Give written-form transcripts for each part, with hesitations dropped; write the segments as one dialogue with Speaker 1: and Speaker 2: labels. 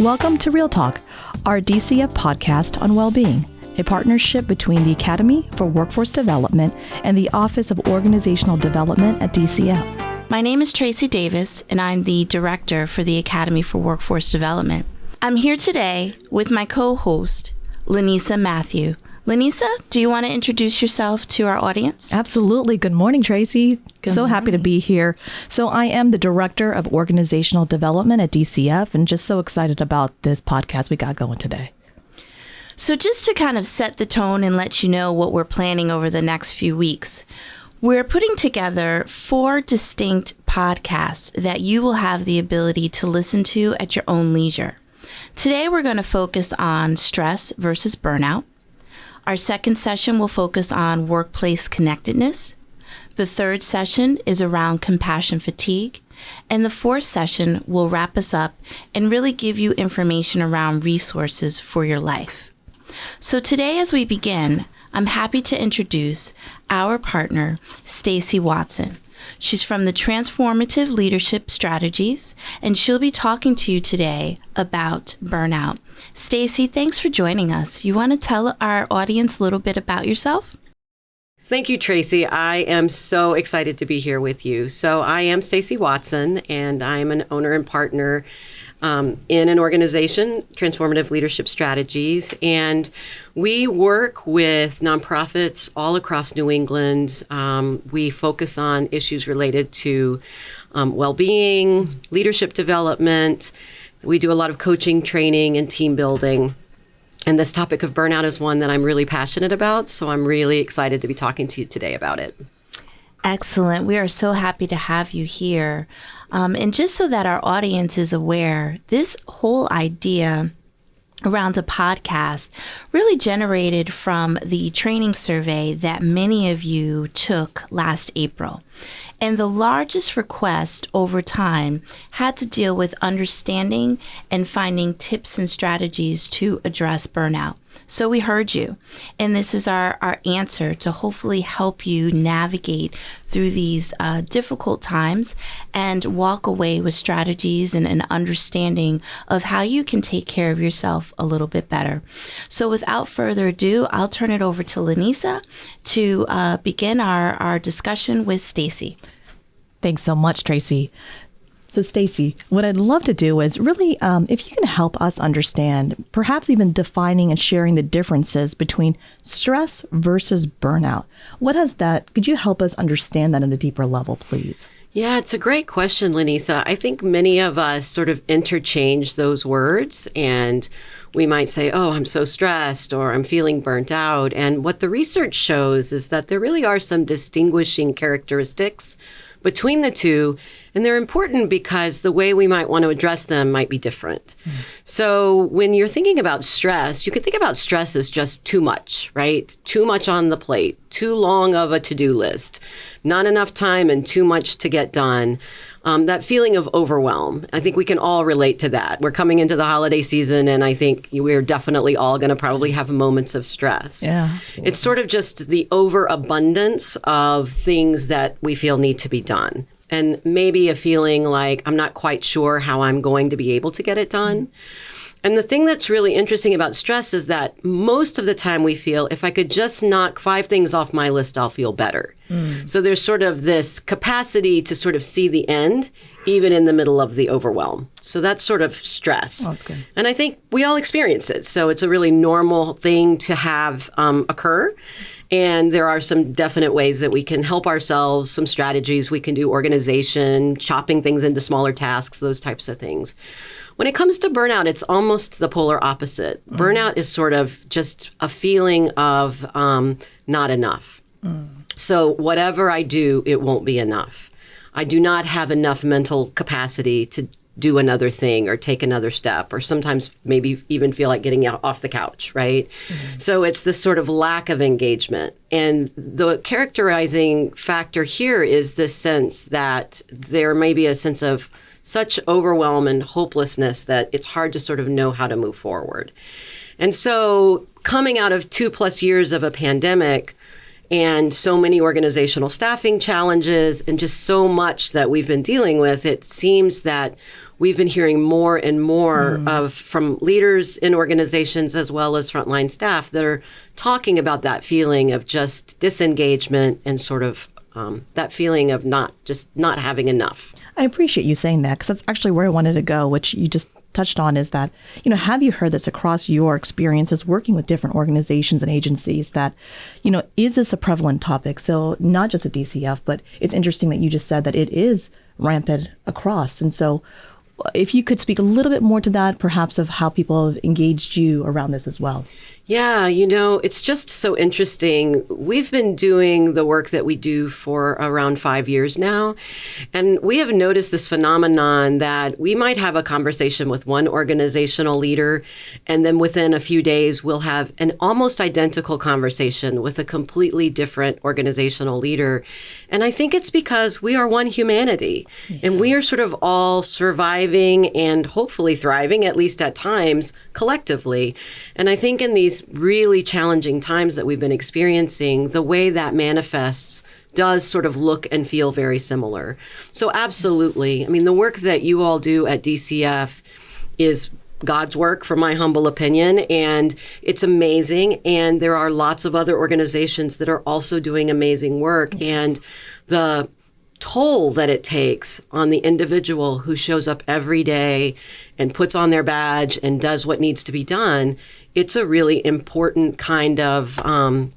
Speaker 1: Welcome to Real Talk, our DCF podcast on well-being, a partnership between the Academy for Workforce Development and the Office of Organizational Development at DCF.
Speaker 2: My name is Tracy Davis, and I'm the Director for the Academy for Workforce Development. I'm here today with my co-host, Lenisa Mathew. Lenisa, do you want to introduce yourself to our audience?
Speaker 1: Absolutely. Good morning, Tracy. Happy to be here. So I am the Director of Organizational Development at DCF and just so excited about this podcast we got going today.
Speaker 2: So just to kind of set the tone and let you know what we're planning over the next few weeks, we're putting together 4 distinct podcasts that you will have the ability to listen to at your own leisure. Today, we're going to focus on stress versus burnout. Our second session will focus on workplace connectedness. The third session is around compassion fatigue. And the fourth session will wrap us up and really give you information around resources for your life. So today, as we begin, I'm happy to introduce our partner, Stacie Watson. She's from the Transformative Leadership Strategies, and she'll be talking to you today about burnout. Stacie, thanks for joining us. You want to tell our audience a little bit about yourself?
Speaker 3: Thank you, Tracy. I am so excited to be here with you. So I am Stacie Watson, and I'm an owner and partner in an organization, Transformative Leadership Strategies, and we work with nonprofits all across New England. We focus on issues related to well-being, leadership development. We do a lot of coaching, training, and team building. And this topic of burnout is one that I'm really passionate about, so I'm really excited to be talking to you today about it.
Speaker 2: Excellent. We are so happy to have you here. And just so that our audience is aware, this whole idea around a podcast really generated from the training survey that many of you took last April. And the largest request over time had to deal with understanding and finding tips and strategies to address burnout. So we heard you, and this is our answer to hopefully help you navigate through these difficult times and walk away with strategies and an understanding of how you can take care of yourself a little bit better. So without further ado, I'll turn it over to Lenisa to begin our discussion with Stacie.
Speaker 1: Thanks so much, Tracy. So Stacie, what I'd love to do is really, if you can help us understand, perhaps even defining and sharing the differences between stress versus burnout. Could you help us understand that on a deeper level, please?
Speaker 3: Yeah, it's a great question, Lenisa. I think many of us sort of interchange those words, and we might say, oh, I'm so stressed, or I'm feeling burnt out. And what the research shows is that there really are some distinguishing characteristics between the two, and they're important because the way we might want to address them might be different. So when you're thinking about stress, you can think about stress as just too much, right? Too much on the plate, too long of a to-do list, not enough time and too much to get done. That feeling of overwhelm, I think we can all relate to that. We're coming into the holiday season, and I think we're definitely all going to probably have moments of stress.
Speaker 1: Yeah, absolutely.
Speaker 3: It's sort of just the overabundance of things that we feel need to be done. And maybe a feeling like I'm not quite sure how I'm going to be able to get it done. And the thing that's really interesting about stress is that most of the time we feel, if I could just knock 5 things off my list, I'll feel better. So there's sort of this capacity to sort of see the end, even in the middle of the overwhelm. So that's sort of stress.
Speaker 1: Oh, that's good.
Speaker 3: And I think we all experience it. So it's a really normal thing to have occur. And there are some definite ways that we can help ourselves, some strategies. We can do organization, chopping things into smaller tasks, those types of things. When it comes to burnout, it's almost the polar opposite. Burnout is sort of just a feeling of not enough. So whatever I do, it won't be enough. I do not have enough mental capacity to do another thing or take another step, or sometimes maybe even feel like getting off the couch, right? So it's this sort of lack of engagement. And the characterizing factor here is this sense that there may be a sense of such overwhelm and hopelessness that it's hard to sort of know how to move forward. And so coming out of 2+ years of a pandemic, and so many organizational staffing challenges and just so much that we've been dealing with, it seems that we've been hearing more and more from leaders in organizations as well as frontline staff that are talking about that feeling of just disengagement and sort of that feeling of not having enough.
Speaker 1: I appreciate you saying that, because that's actually where I wanted to go, which you just touched on, is that, have you heard this across your experiences working with different organizations and agencies that, is this a prevalent topic? So not just at DCF, but it's interesting that you just said that it is rampant across. And so if you could speak a little bit more to that, perhaps of how people have engaged you around this as well.
Speaker 3: Yeah, it's just so interesting. We've been doing the work that we do for around 5 years now, and we have noticed this phenomenon that we might have a conversation with one organizational leader, and then within a few days, we'll have an almost identical conversation with a completely different organizational leader. And I think it's because we are one humanity, and we are sort of all surviving and hopefully thriving, at least at times, collectively. And I think in these really challenging times that we've been experiencing, the way that manifests does sort of look and feel very similar. So absolutely. I mean, the work that you all do at DCF is God's work, from my humble opinion, and it's amazing. And there are lots of other organizations that are also doing amazing work. And the toll that it takes on the individual who shows up every day and puts on their badge and does what needs to be done, it's a really important kind of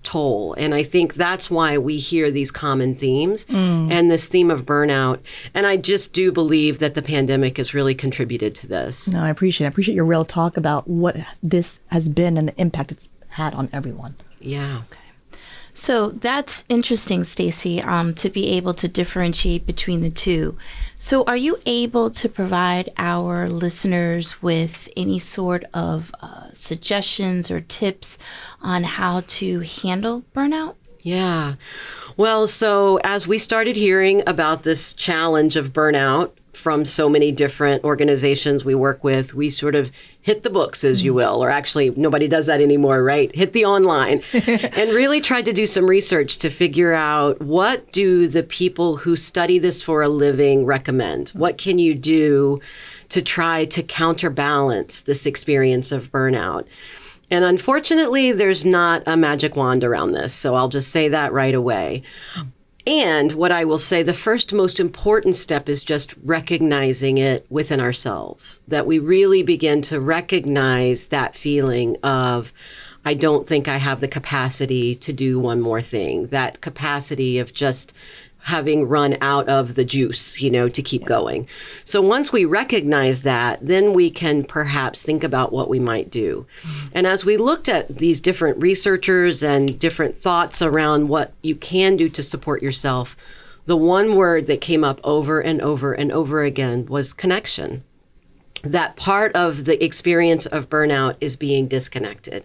Speaker 3: toll. And I think that's why we hear these common themes and this theme of burnout. And I just do believe that the pandemic has really contributed to this.
Speaker 1: No, I appreciate your real talk about what this has been and the impact it's had on everyone.
Speaker 3: Yeah.
Speaker 2: Okay. So that's interesting, Stacie, to be able to differentiate between the two. So are you able to provide our listeners with any sort of suggestions or tips on how to handle burnout?
Speaker 3: Yeah. Well, so as we started hearing about this challenge of burnout from so many different organizations we work with, we sort of hit the books, as you will, or actually nobody does that anymore, right? Hit the online and really tried to do some research to figure out, what do the people who study this for a living recommend? What can you do to try to counterbalance this experience of burnout? And unfortunately, there's not a magic wand around this. So I'll just say that right away. And what I will say, the first most important step is just recognizing it within ourselves, that we really begin to recognize that feeling of, I don't think I have the capacity to do one more thing, that capacity of just having run out of the juice, to keep going. So once we recognize that, then we can perhaps think about what we might do. And as we looked at these different researchers and different thoughts around what you can do to support yourself, the one word that came up over and over and over again was connection. That part of the experience of burnout is being disconnected.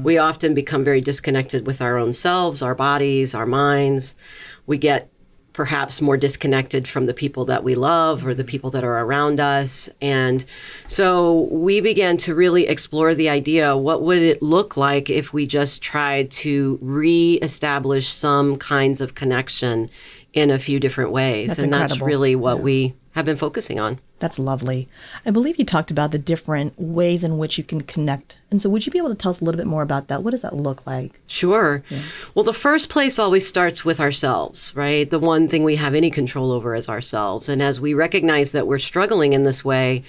Speaker 3: We often become very disconnected with our own selves, our bodies, our minds. We get perhaps more disconnected from the people that we love or the people that are around us. And so we began to really explore the idea, what would it look like if we just tried to reestablish some kinds of connection in a few different ways?
Speaker 1: That's
Speaker 3: and
Speaker 1: incredible.
Speaker 3: That's really what we have been focusing on.
Speaker 1: That's lovely. I believe you talked about the different ways in which you can connect. And so would you be able to tell us a little bit more about that? What does that look like?
Speaker 3: Sure. Yeah. Well, the first place always starts with ourselves, right? The one thing we have any control over is ourselves. And as we recognize that we're struggling in this way,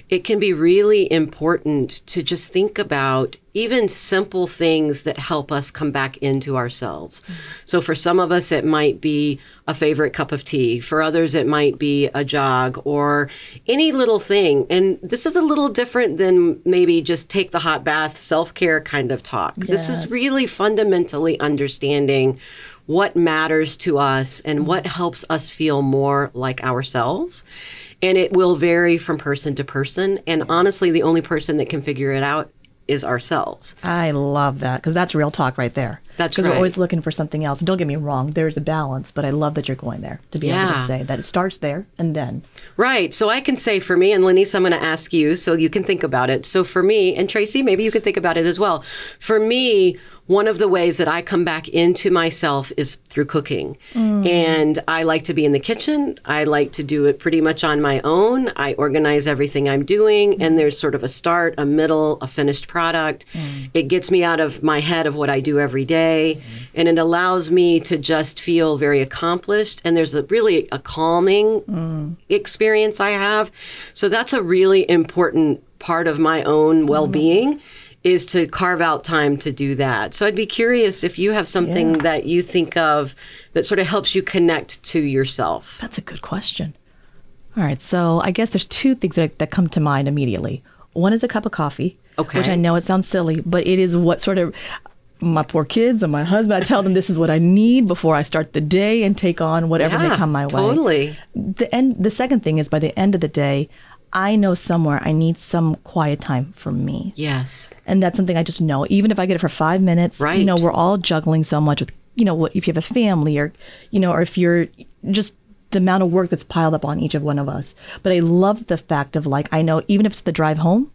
Speaker 3: it can be really important to just think about even simple things that help us come back into ourselves. So for some of us, it might be a favorite cup of tea. For others, it might be a jog or any little thing. And this is a little different than maybe just take the hot bath, self-care kind of talk. Yes. This is really fundamentally understanding what matters to us and what helps us feel more like ourselves. And it will vary from person to person. And honestly, the only person that can figure it out is ourselves.
Speaker 1: I love that, because that's real talk right there.
Speaker 3: That's
Speaker 1: because
Speaker 3: right.
Speaker 1: We're always looking for something else. And don't get me wrong, there's a balance, but I love that you're going there to be able to say that it starts there and then.
Speaker 3: Right. So I can say for me, and Lenisa, I'm going to ask you so you can think about it. So for me, and Tracy, maybe you could think about it as well. For me, one of the ways that I come back into myself is through cooking. And I like to be in the kitchen. I like to do it pretty much on my own. I organize everything I'm doing, and there's sort of a start, a middle, a finished product. It gets me out of my head of what I do every day, and it allows me to just feel very accomplished. And there's really a calming experience I have. So that's a really important part of my own well-being, is to carve out time to do that. So I'd be curious if you have something that you think of that sort of helps you connect to yourself.
Speaker 1: That's a good question. All right. So I guess there's two things that come to mind immediately. One is a cup of coffee, which I know it sounds silly, but it is what sort of my poor kids and my husband, I tell them this is what I need before I start the day and take on whatever may come my way.
Speaker 3: Totally.
Speaker 1: The second thing is, by the end of the day, I know somewhere I need some quiet time for me.
Speaker 3: Yes.
Speaker 1: And that's something I just know. Even if I get it for 5 minutes,
Speaker 3: right.
Speaker 1: You know, we're all juggling so much with, you know, if you have a family or, you know, or if you're just the amount of work that's piled up on each of one of us. But I love the fact of, like, I know even if it's the drive home,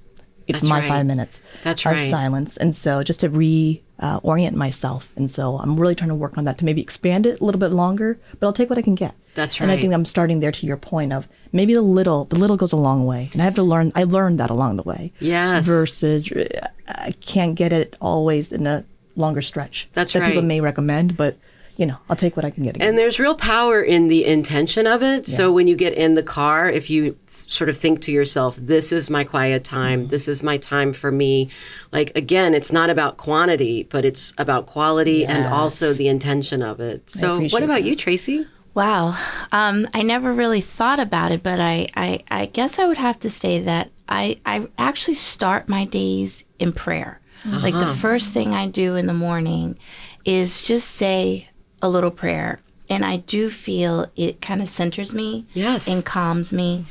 Speaker 1: it's
Speaker 3: That's
Speaker 1: my
Speaker 3: right.
Speaker 1: 5 minutes of silence. And so just to reorient myself. And so I'm really trying to work on that to maybe expand it a little bit longer, but I'll take what I can get.
Speaker 3: That's right.
Speaker 1: And I think I'm starting there, to your point of maybe the little goes a long way. And I learned that along the way.
Speaker 3: Yes.
Speaker 1: Versus I can't get it always in a longer stretch.
Speaker 3: That's
Speaker 1: that
Speaker 3: right.
Speaker 1: people may recommend, but you know, I'll take what I can get again.
Speaker 3: And there's real power in the intention of it. Yeah. So when you get in the car, if you sort of think to yourself, this is my quiet time, this is my time for me. Like, again, it's not about quantity, but it's about quality and also the intention of it. So what about you, Tracy?
Speaker 2: Wow. I never really thought about it, but I guess I would have to say that I actually start my days in prayer. Like, the first thing I do in the morning is just say a little prayer. And I do feel it kind of centers me and calms me.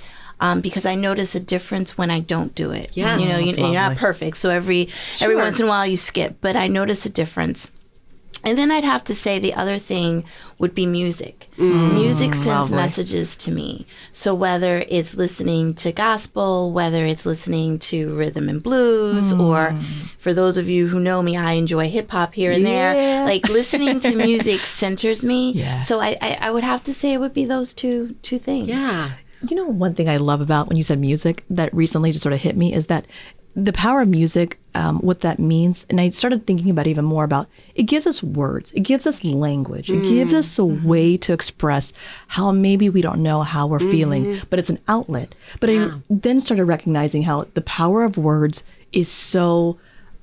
Speaker 2: Because I notice a difference when I don't do it.
Speaker 3: Yes.
Speaker 2: You know, you're not perfect. So every once in a while you skip, but I notice a difference. And then I'd have to say the other thing would be music. Music sends messages to me. So whether it's listening to gospel, whether it's listening to rhythm and blues, or for those of you who know me, I enjoy hip hop here and there. Like, listening to music centers me. Yes. So I would have to say it would be those two things.
Speaker 3: Yeah.
Speaker 1: You know, one thing I love about when you said music that recently just sort of hit me is that the power of music, what that means. And I started thinking about even more about, it gives us words, it gives us language, it gives us a way to express how maybe we don't know how we're feeling, but it's an outlet. But I then started recognizing how the power of words is so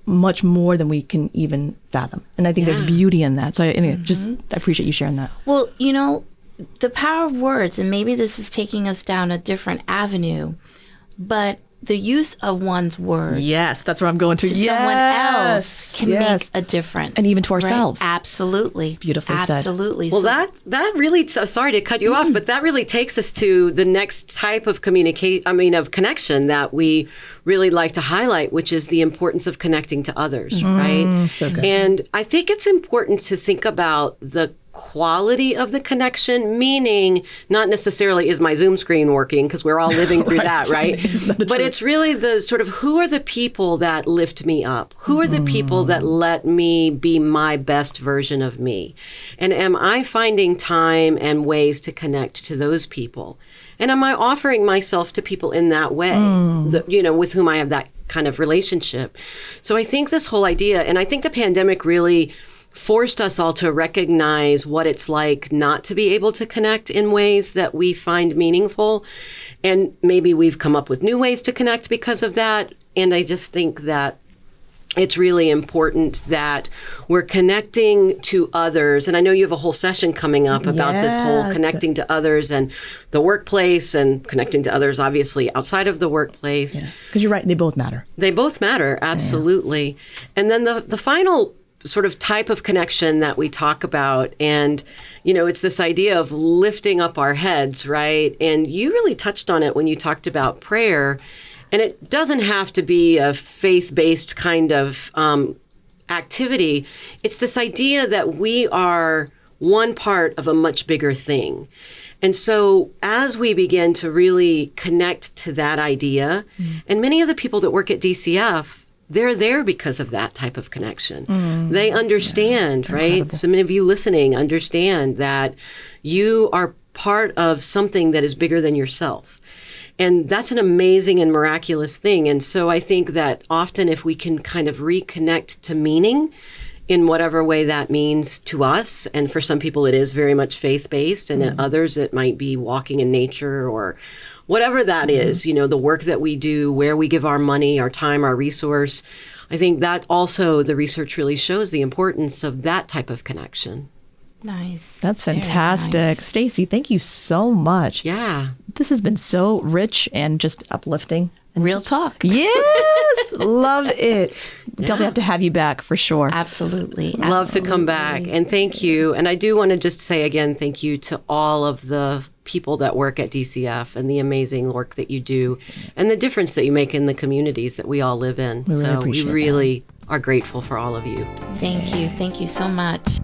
Speaker 1: much more than we can even fathom. And I think there's beauty in that. So I appreciate you sharing that.
Speaker 2: Well, you know, the power of words, and maybe this is taking us down a different avenue, but the use of one's words.
Speaker 1: Yes, that's where I'm going to.
Speaker 2: Someone else can make a difference.
Speaker 1: And even to ourselves.
Speaker 2: Right? Absolutely.
Speaker 1: Beautifully said.
Speaker 2: Absolutely.
Speaker 3: Well, that really, sorry to cut you off, but that really takes us to the next type of of connection that we really like to highlight, which is the importance of connecting to others, right?
Speaker 1: So good.
Speaker 3: And I think it's important to think about the quality of the connection, meaning not necessarily is my Zoom screen working, because we're all living through that, right? But it's really the sort of, who are the people that lift me up? Who are the people that let me be my best version of me? And am I finding time and ways to connect to those people? And am I offering myself to people in that way, with whom I have that kind of relationship? So I think this whole idea, and I think the pandemic really forced us all to recognize what it's like not to be able to connect in ways that we find meaningful. And maybe we've come up with new ways to connect because of that. And I just think that it's really important that we're connecting to others. And I know you have a whole session coming up about this whole connecting to others and the workplace, and connecting to others, obviously, outside of the workplace.
Speaker 1: Because you're right, they both matter.
Speaker 3: They both matter, absolutely. And then the final sort of type of connection that we talk about, and it's this idea of lifting up our heads, right? And you really touched on it when you talked about prayer. And it doesn't have to be a faith-based kind of activity. It's this idea that we are one part of a much bigger thing. And so as we begin to really connect to that idea, and many of the people that work at DCF they're there because of that type of connection. They understand, right?
Speaker 1: Incredible.
Speaker 3: So many of you listening understand that you are part of something that is bigger than yourself. And that's an amazing and miraculous thing. And so I think that often if we can kind of reconnect to meaning in whatever way that means to us, and for some people it is very much faith-based, and others it might be walking in nature or whatever that is, you know, the work that we do, where we give our money, our time, our resource. I think that also the research really shows the importance of that type of connection.
Speaker 2: Nice.
Speaker 1: That's
Speaker 2: Very
Speaker 1: fantastic.
Speaker 2: nice.
Speaker 1: Stacie, thank you so much.
Speaker 3: Yeah.
Speaker 1: This has been so rich and just uplifting. And
Speaker 2: Real
Speaker 1: just-
Speaker 2: talk.
Speaker 1: Yes, love it. Definitely have to have you back for sure.
Speaker 2: Absolutely.
Speaker 3: Love to come back. And thank you. And I do want to just say again, thank you to all of the people that work at DCF and the amazing work that you do and the difference that you make in the communities that we all live in.
Speaker 1: We really
Speaker 3: So we
Speaker 1: appreciate that.
Speaker 3: really are grateful for all of you.
Speaker 2: Thank you. Thank you so much.